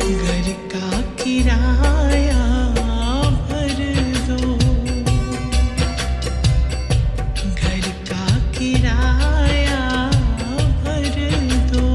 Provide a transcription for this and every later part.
घर का किराया भर दो, घर का किराया भर दो।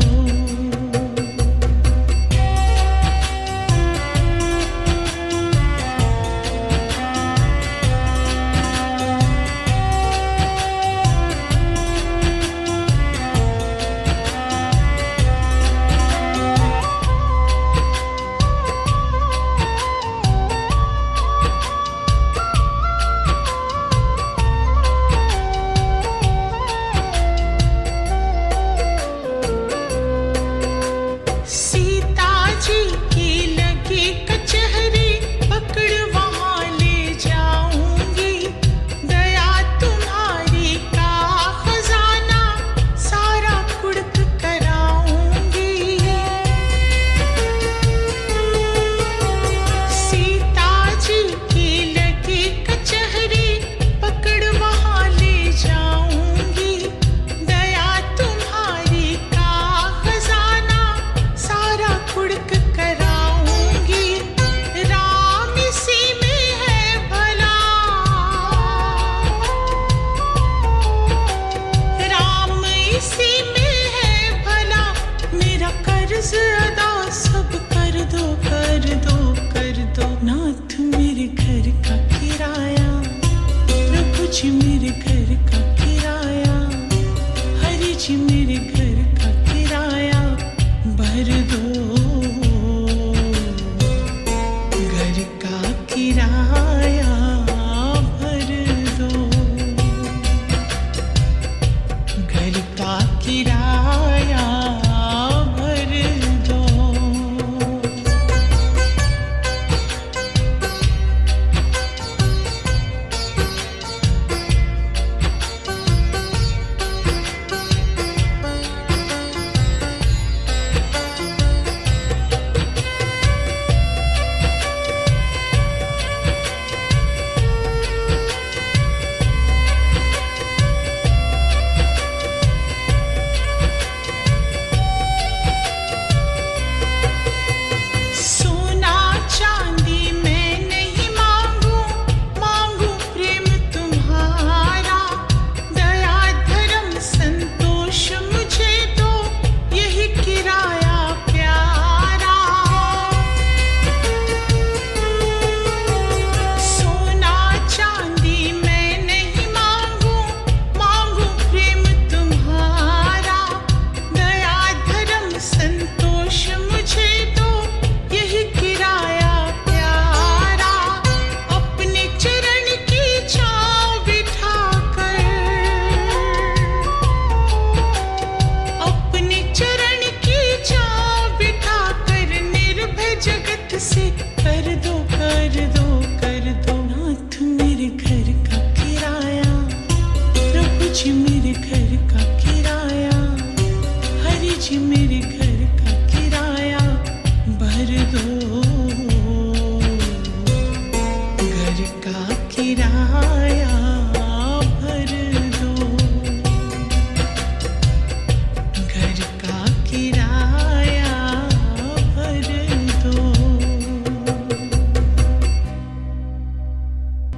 सब कर दो कर दो कर दो, नाथ मेरे घर का किराया, प्रभु जी मेरे घर का किराया, हरि जी मेरे घर का किराया भर दो, घर का किराया भर दो, घर का किराया से कर दो कर दो कर दो, नाथ मेरे घर का किराया, प्रभु जी मेरे घर का किराया, हरि जी मेरे घर का किराया भर दो, घर का किराया